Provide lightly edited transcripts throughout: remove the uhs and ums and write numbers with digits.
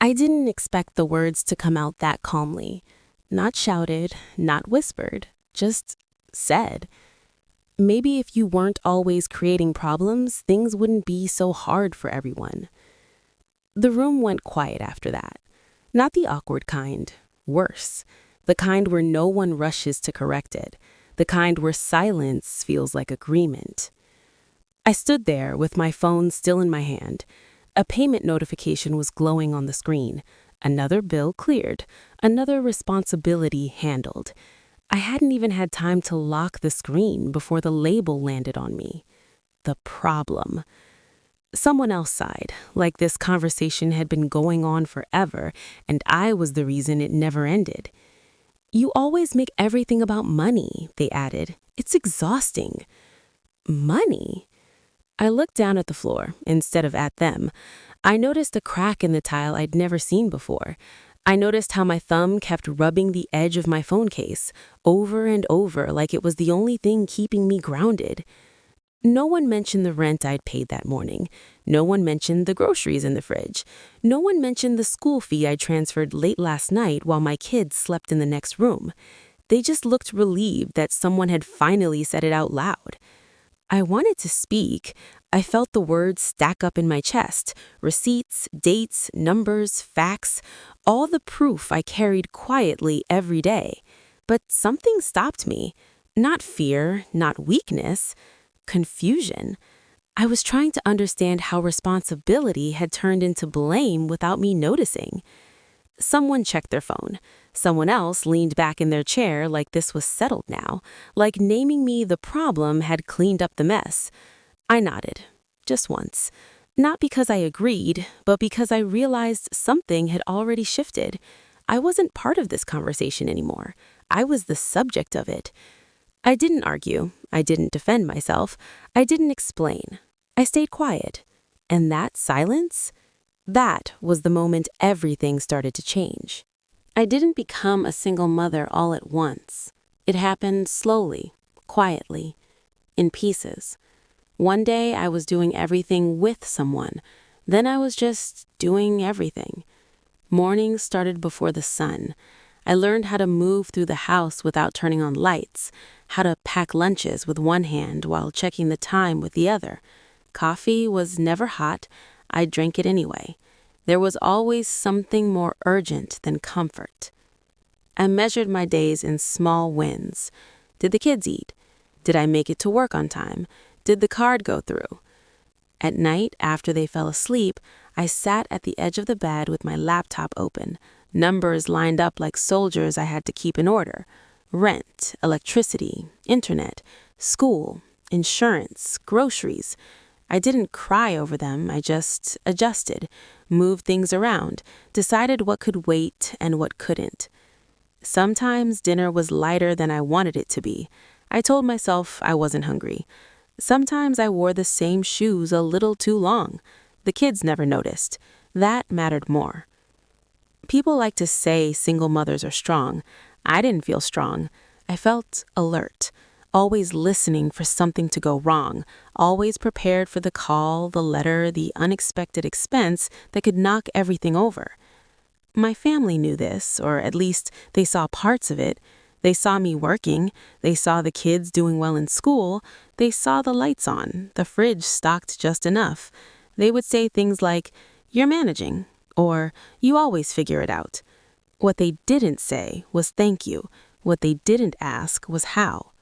I didn't expect the words to come out that calmly. Not shouted, not whispered, just said. Maybe if you weren't always creating problems, things wouldn't be so hard for everyone. The room went quiet after that. Not the awkward kind, worse. The kind where no one rushes to correct it. The kind where silence feels like agreement. I stood there with my phone still in my hand. A payment notification was glowing on the screen. Another bill cleared. Another responsibility handled. I hadn't even had time to lock the screen before the label landed on me. The problem. Someone else sighed, like this conversation had been going on forever, and I was the reason it never ended. You always make everything about money, they added. It's exhausting. Money? I looked down at the floor instead of at them. I noticed a crack in the tile I'd never seen before. I noticed how my thumb kept rubbing the edge of my phone case over and over like it was the only thing keeping me grounded. No one mentioned the rent I'd paid that morning. No one mentioned the groceries in the fridge. No one mentioned the school fee I transferred late last night while my kids slept in the next room. They just looked relieved that someone had finally said it out loud. I wanted to speak. I felt the words stack up in my chest. Receipts, dates, numbers, facts, all the proof I carried quietly every day. But something stopped me. Not fear, not weakness. Confusion. I was trying to understand how responsibility had turned into blame without me noticing. Someone checked their phone. Someone else leaned back in their chair like this was settled now, like naming me the problem had cleaned up the mess. I nodded, just once. Not because I agreed, but because I realized something had already shifted. I wasn't part of this conversation anymore. I was the subject of it. I didn't argue. I didn't defend myself. I didn't explain. I stayed quiet. And that silence? That was the moment everything started to change. I didn't become a single mother all at once. It happened slowly, quietly, in pieces. One day I was doing everything with someone. Then I was just doing everything. Mornings started before the sun. I learned how to move through the house without turning on lights, how to pack lunches with one hand while checking the time with the other. Coffee was never hot. I drank it anyway. There was always something more urgent than comfort. I measured my days in small wins. Did the kids eat? Did I make it to work on time? Did the card go through? At night, after they fell asleep, I sat at the edge of the bed with my laptop open. Numbers lined up like soldiers I had to keep in order. Rent, electricity, internet, school, insurance, groceries. I didn't cry over them, I just adjusted, moved things around, decided what could wait and what couldn't. Sometimes dinner was lighter than I wanted it to be. I told myself I wasn't hungry. Sometimes I wore the same shoes a little too long. The kids never noticed. That mattered more. People like to say single mothers are strong. I didn't feel strong. I felt alert. Always listening for something to go wrong, always prepared for the call, the letter, the unexpected expense that could knock everything over. My family knew this, or at least they saw parts of it. They saw me working, they saw the kids doing well in school, they saw the lights on, the fridge stocked just enough. They would say things like, "You're managing," or "You always figure it out." What they didn't say was thank you. What they didn't ask was how.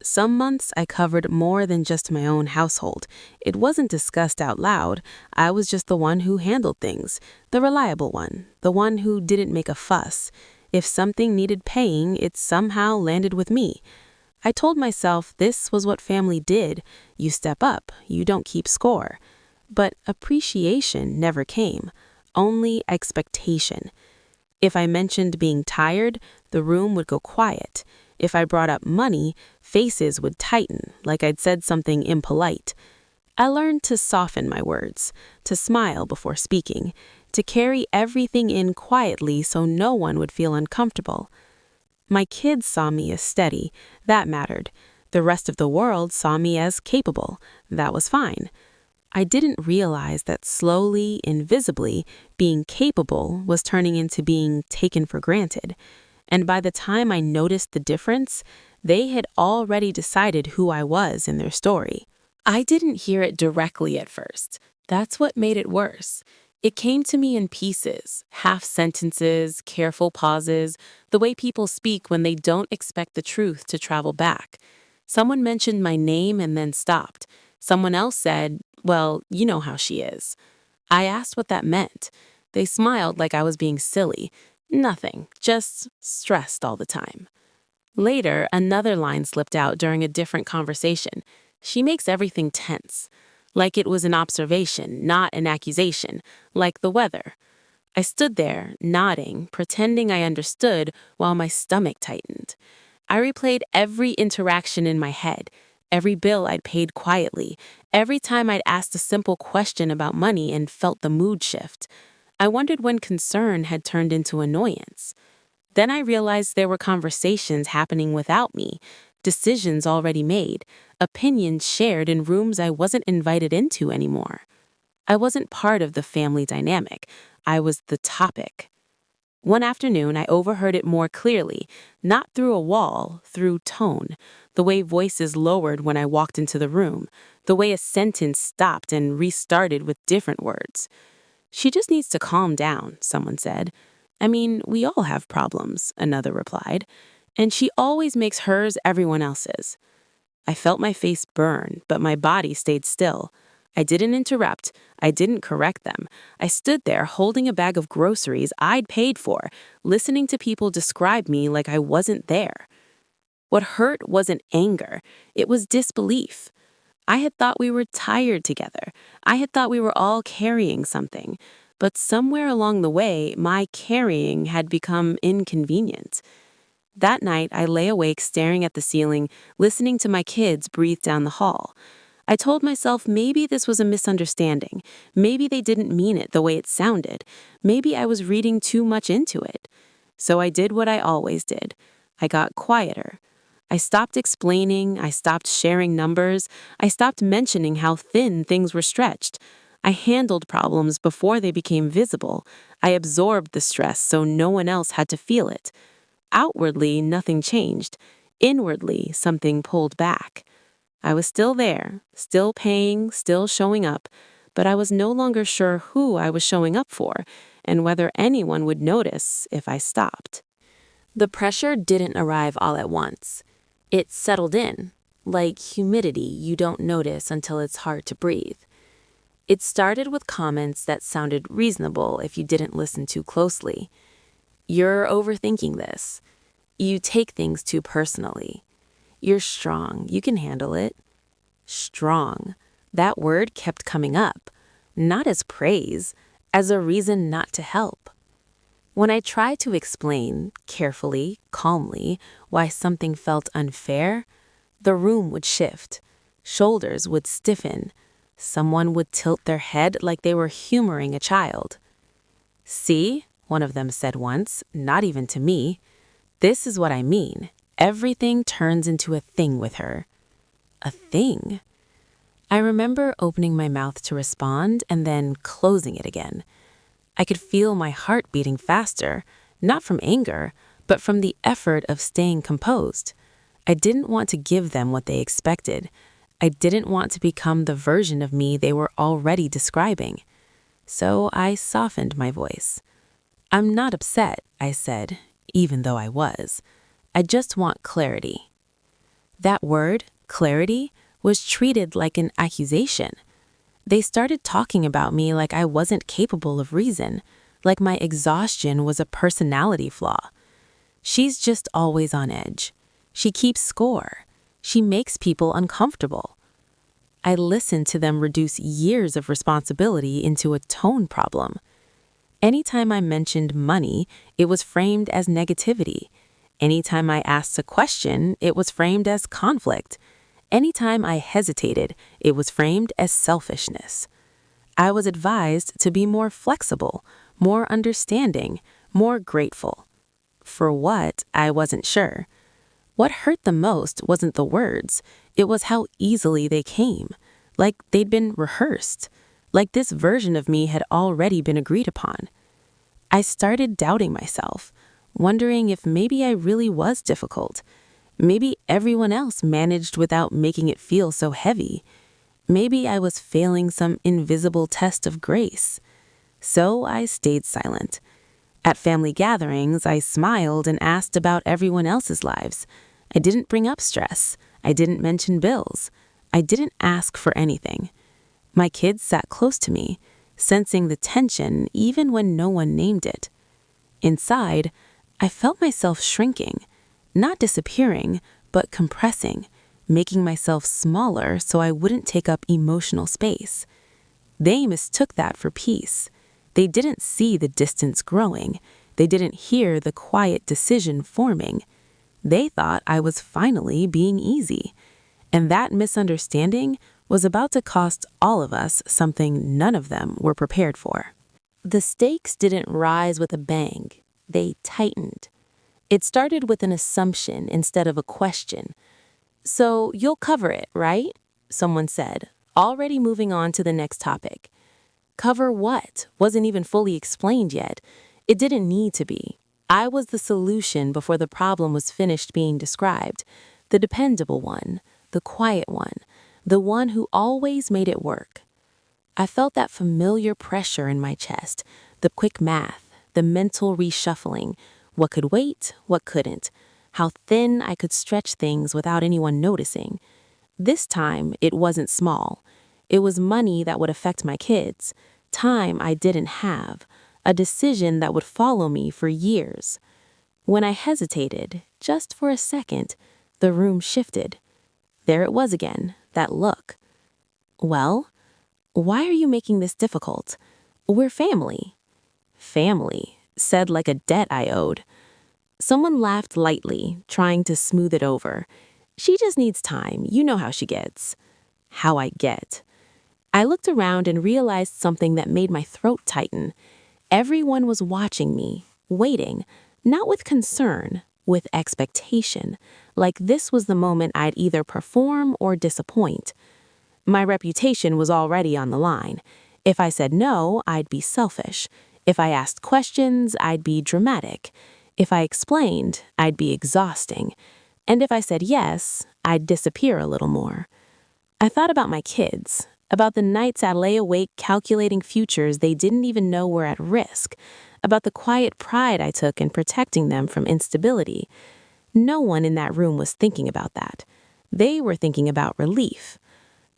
Some months I covered more than just my own household. It wasn't discussed out loud. I was just the one who handled things, the reliable one, the one who didn't make a fuss. If something needed paying, it somehow landed with me. I told myself this was what family did. You step up, you don't keep score. But appreciation never came, only expectation. If I mentioned being tired, the room would go quiet. If I brought up money, faces would tighten, like I'd said something impolite. I learned to soften my words, to smile before speaking, to carry everything in quietly so no one would feel uncomfortable. My kids saw me as steady. That mattered. The rest of the world saw me as capable. That was fine. I didn't realize that slowly, invisibly, being capable was turning into being taken for granted. And by the time I noticed the difference, they had already decided who I was in their story. I didn't hear it directly at first. That's what made it worse. It came to me in pieces, half sentences, careful pauses, the way people speak when they don't expect the truth to travel back. Someone mentioned my name and then stopped. Someone else said, "Well, you know how she is." I asked what that meant. They smiled like I was being silly. Nothing, just stressed all the time. Later, another line slipped out during a different conversation. She makes everything tense, like it was an observation, not an accusation, like the weather. I stood there, nodding, pretending I understood while my stomach tightened. I replayed every interaction in my head, every bill I'd paid quietly, every time I'd asked a simple question about money and felt the mood shift. I wondered when concern had turned into annoyance. Then I realized there were conversations happening without me, decisions already made, opinions shared in rooms I wasn't invited into anymore. I wasn't part of the family dynamic. I was the topic. One afternoon, I overheard it more clearly, not through a wall, through tone, the way voices lowered when I walked into the room, the way a sentence stopped and restarted with different words. "She just needs to calm down," someone said. "I mean, we all have problems," another replied. "And she always makes hers everyone else's." I felt my face burn, but my body stayed still. I didn't interrupt. I didn't correct them. I stood there holding a bag of groceries I'd paid for, listening to people describe me like I wasn't there. What hurt wasn't anger. It was disbelief. I had thought we were tired together. I had thought we were all carrying something. But somewhere along the way, my carrying had become inconvenient. That night, I lay awake staring at the ceiling, listening to my kids breathe down the hall. I told myself maybe this was a misunderstanding. Maybe they didn't mean it the way it sounded. Maybe I was reading too much into it. So I did what I always did. I got quieter. I stopped explaining. I stopped sharing numbers. I stopped mentioning how thin things were stretched. I handled problems before they became visible. I absorbed the stress so no one else had to feel it. Outwardly, nothing changed. Inwardly, something pulled back. I was still there, still paying, still showing up, but I was no longer sure who I was showing up for and whether anyone would notice if I stopped. The pressure didn't arrive all at once. It settled in, like humidity you don't notice until it's hard to breathe. It started with comments that sounded reasonable if you didn't listen too closely. "You're overthinking this. You take things too personally. You're strong. You can handle it." Strong. That word kept coming up, not as praise, as a reason not to help. When I tried to explain, carefully, calmly, why something felt unfair, the room would shift. Shoulders would stiffen. Someone would tilt their head like they were humoring a child. "See," one of them said once, not even to me. "This is what I mean. Everything turns into a thing with her." A thing? I remember opening my mouth to respond and then closing it again. I could feel my heart beating faster, not from anger, but from the effort of staying composed. I didn't want to give them what they expected. I didn't want to become the version of me they were already describing. So I softened my voice. "I'm not upset," I said, even though I was. "I just want clarity." That word, clarity, was treated like an accusation. They started talking about me like I wasn't capable of reason, like my exhaustion was a personality flaw. "She's just always on edge. She keeps score. She makes people uncomfortable." I listened to them reduce years of responsibility into a tone problem. Anytime I mentioned money, it was framed as negativity. Anytime I asked a question, it was framed as conflict. Anytime I hesitated, it was framed as selfishness. I was advised to be more flexible, more understanding, more grateful. For what, I wasn't sure. What hurt the most wasn't the words, it was how easily they came, like they'd been rehearsed, like this version of me had already been agreed upon. I started doubting myself, wondering if maybe I really was difficult. Maybe everyone else managed without making it feel so heavy. Maybe I was failing some invisible test of grace. So I stayed silent. At family gatherings, I smiled and asked about everyone else's lives. I didn't bring up stress. I didn't mention bills. I didn't ask for anything. My kids sat close to me, sensing the tension even when no one named it. Inside, I felt myself shrinking, not disappearing, but compressing, making myself smaller so I wouldn't take up emotional space. They mistook that for peace. They didn't see the distance growing. They didn't hear the quiet decision forming. They thought I was finally being easy. And that misunderstanding was about to cost all of us something none of them were prepared for. The stakes didn't rise with a bang. They tightened. It started with an assumption instead of a question. "So you'll cover it, right?" someone said, already moving on to the next topic. Cover what wasn't even fully explained yet. It didn't need to be. I was the solution before the problem was finished being described. The dependable one, the quiet one, the one who always made it work. I felt that familiar pressure in my chest, the quick math, the mental reshuffling, what could wait, what couldn't, how thin I could stretch things without anyone noticing. This time, it wasn't small. It was money that would affect my kids, time I didn't have, a decision that would follow me for years. When I hesitated, just for a second, the room shifted. There it was again, that look. "Well, why are you making this difficult? We're family." Family, said like a debt I owed. Someone laughed lightly, trying to smooth it over. "She just needs time. You know how she gets." How I get. I looked around and realized something that made my throat tighten. Everyone was watching me, waiting, not with concern, with expectation, like this was the moment I'd either perform or disappoint. My reputation was already on the line. If I said no, I'd be selfish. If I asked questions, I'd be dramatic. If I explained, I'd be exhausting. And if I said yes, I'd disappear a little more. I thought about my kids, about the nights I lay awake calculating futures they didn't even know were at risk, about the quiet pride I took in protecting them from instability. No one in that room was thinking about that. They were thinking about relief.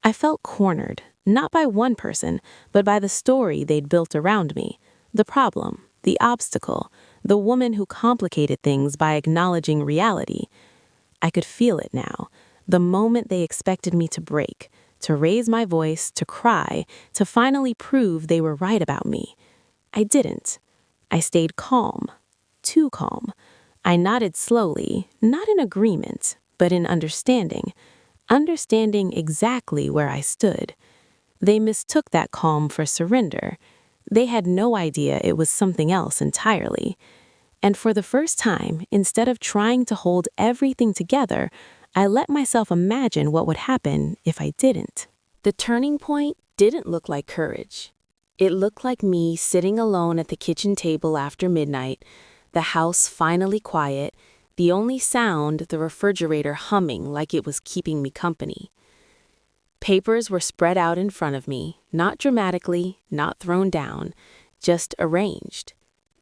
I felt cornered, not by one person, but by the story they'd built around me, the problem, the obstacle, the woman who complicated things by acknowledging reality. I could feel it now, the moment they expected me to break, to raise my voice, to cry, to finally prove they were right about me. I didn't. I stayed calm, too calm. I nodded slowly, not in agreement, but in understanding exactly where I stood. They mistook that calm for surrender. They had no idea it was something else entirely. And for the first time, instead of trying to hold everything together, I let myself imagine what would happen if I didn't. The turning point didn't look like courage. It looked like me sitting alone at the kitchen table after midnight, the house finally quiet, the only sound the refrigerator humming like it was keeping me company. Papers were spread out in front of me, not dramatically, not thrown down, just arranged.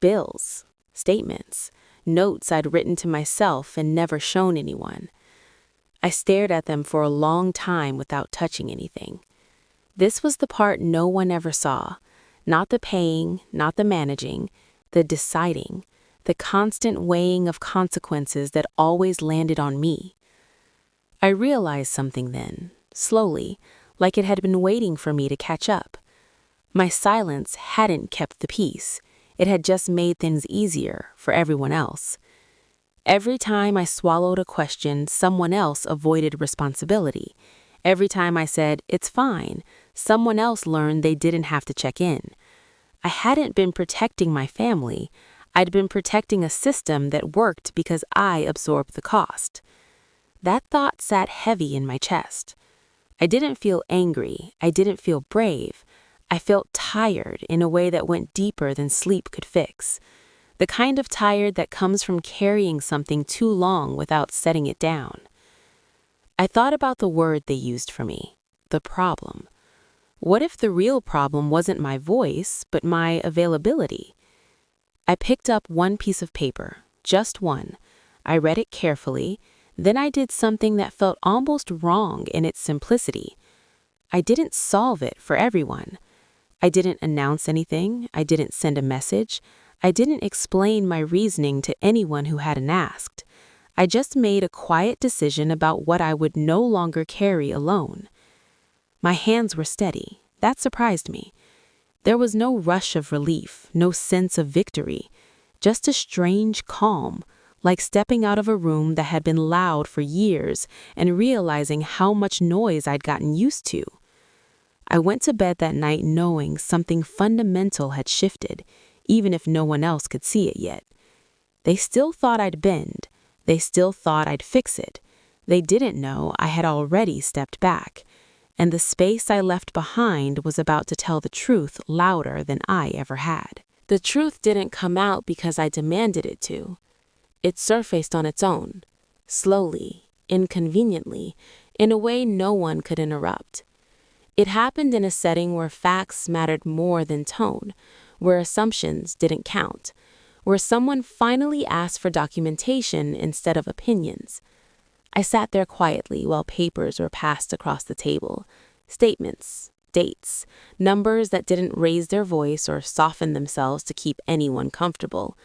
Bills, statements, notes I'd written to myself and never shown anyone. I stared at them for a long time without touching anything. This was the part no one ever saw. Not the paying, not the managing, the deciding, the constant weighing of consequences that always landed on me. I realized something then, slowly, like it had been waiting for me to catch up. My silence hadn't kept the peace. It had just made things easier for everyone else. Every time I swallowed a question, someone else avoided responsibility. Every time I said, "It's fine," someone else learned they didn't have to check in. I hadn't been protecting my family. I'd been protecting a system that worked because I absorbed the cost. That thought sat heavy in my chest. I didn't feel angry. I didn't feel brave. I felt tired in a way that went deeper than sleep could fix. The kind of tired that comes from carrying something too long without setting it down. I thought about the word they used for me, the problem. What if the real problem wasn't my voice, but my availability? I picked up one piece of paper, just one. I read it carefully. Then I did something that felt almost wrong in its simplicity. I didn't solve it for everyone. I didn't announce anything. I didn't send a message. I didn't explain my reasoning to anyone who hadn't asked. I just made a quiet decision about what I would no longer carry alone. My hands were steady. That surprised me. There was no rush of relief, no sense of victory, just a strange calm, like stepping out of a room that had been loud for years and realizing how much noise I'd gotten used to. I went to bed that night knowing something fundamental had shifted, even if no one else could see it yet. They still thought I'd bend. They still thought I'd fix it. They didn't know I had already stepped back, and the space I left behind was about to tell the truth louder than I ever had. The truth didn't come out because I demanded it to. It surfaced on its own, slowly, inconveniently, in a way no one could interrupt. It happened in a setting where facts mattered more than tone, where assumptions didn't count, where someone finally asked for documentation instead of opinions. I sat there quietly while papers were passed across the table. Statements, dates, numbers that didn't raise their voice or soften themselves to keep anyone comfortable.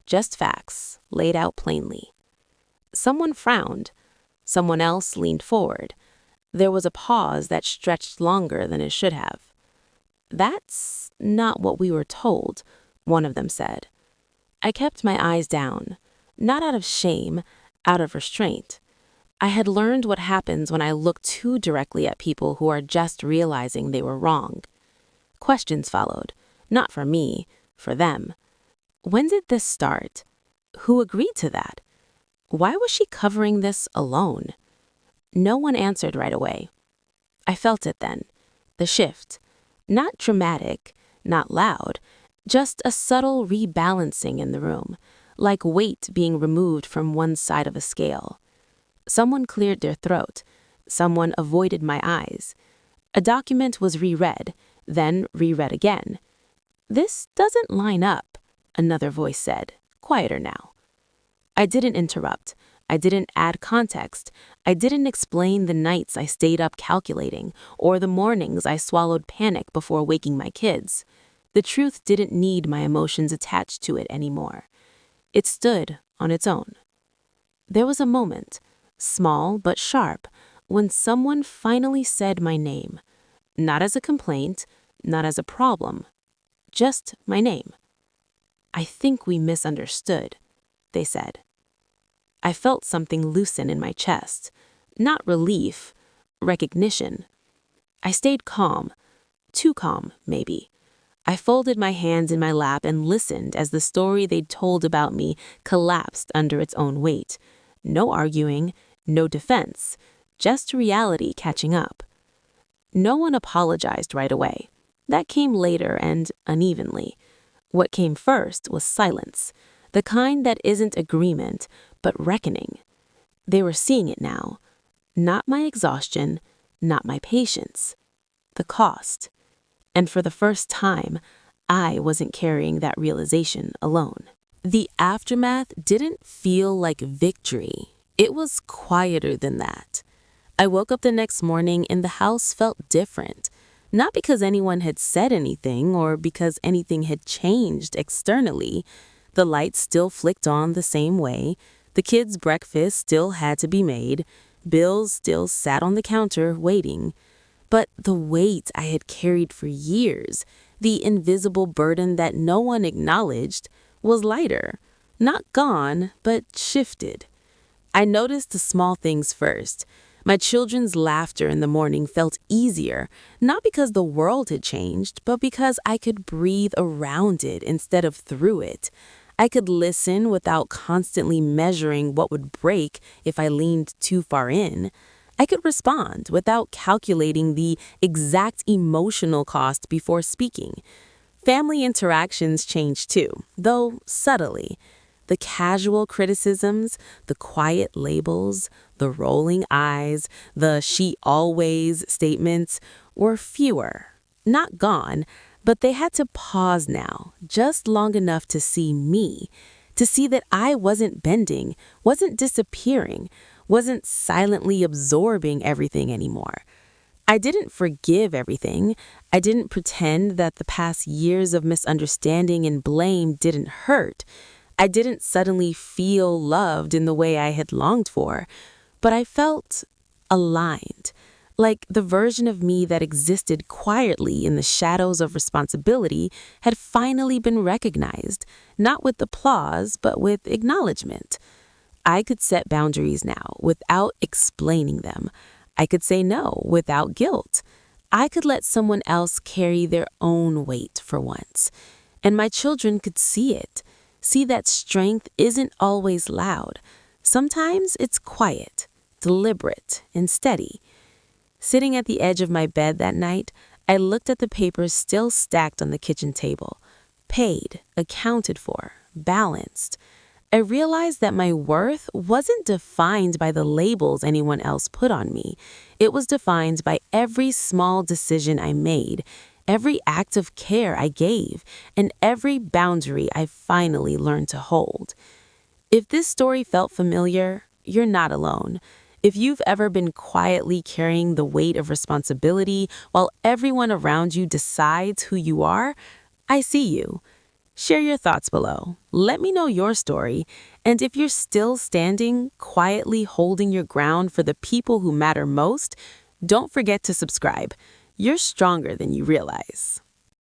Just facts, laid out plainly. Someone frowned. Someone else leaned forward. There was a pause that stretched longer than it should have. "That's not what we were told," one of them said. I kept my eyes down, not out of shame, out of restraint. I had learned what happens when I look too directly at people who are just realizing they were wrong. Questions followed, not for me, for them. When did this start? Who agreed to that? Why was she covering this alone? No one answered right away. I felt it then, the shift. Not dramatic, not loud, just a subtle rebalancing in the room, like weight being removed from one side of a scale. Someone cleared their throat. Someone avoided my eyes. A document was reread, then reread again. "This doesn't line up," another voice said, quieter now. I didn't interrupt. I didn't add context. I didn't explain the nights I stayed up calculating or the mornings I swallowed panic before waking my kids. The truth didn't need my emotions attached to it anymore. It stood on its own. There was a moment, small but sharp, when someone finally said my name. Not as a complaint, not as a problem, just my name. "I think we misunderstood," they said. I felt something loosen in my chest. Not relief, recognition. I stayed calm. Too calm, maybe. I folded my hands in my lap and listened as the story they'd told about me collapsed under its own weight. No arguing, no defense, just reality catching up. No one apologized right away. That came later and unevenly. What came first was silence, the kind that isn't agreement, but reckoning. They were seeing it now. Not my exhaustion, not my patience. The cost. And for the first time, I wasn't carrying that realization alone. The aftermath didn't feel like victory. It was quieter than that. I woke up the next morning and the house felt different. Not because anyone had said anything or because anything had changed externally. The lights still flicked on the same way. The kids' breakfast still had to be made. Bills still sat on the counter waiting. But the weight I had carried for years, the invisible burden that no one acknowledged, was lighter. Not gone, but shifted. I noticed the small things first. My children's laughter in the morning felt easier, not because the world had changed, but because I could breathe around it instead of through it. I could listen without constantly measuring what would break if I leaned too far in. I could respond without calculating the exact emotional cost before speaking. Family interactions changed too, though subtly. The casual criticisms, the quiet labels, the rolling eyes, the she always statements were fewer. Not gone, but they had to pause now, just long enough to see me, to see that I wasn't bending, wasn't disappearing, wasn't silently absorbing everything anymore. I didn't forgive everything. I didn't pretend that the past years of misunderstanding and blame didn't hurt. I didn't suddenly feel loved in the way I had longed for, but I felt aligned, like the version of me that existed quietly in the shadows of responsibility had finally been recognized, not with applause, but with acknowledgement. I could set boundaries now without explaining them. I could say no without guilt. I could let someone else carry their own weight for once. And my children could see it, see that strength isn't always loud. Sometimes it's quiet, deliberate, and steady. Sitting at the edge of my bed that night, I looked at the papers still stacked on the kitchen table. Paid, accounted for, balanced. I realized that my worth wasn't defined by the labels anyone else put on me. It was defined by every small decision I made, every act of care I gave, and every boundary I finally learned to hold. If this story felt familiar, you're not alone. If you've ever been quietly carrying the weight of responsibility while everyone around you decides who you are, I see you. Share your thoughts below. Let me know your story. And if you're still standing, quietly holding your ground for the people who matter most, don't forget to subscribe. You're stronger than you realize.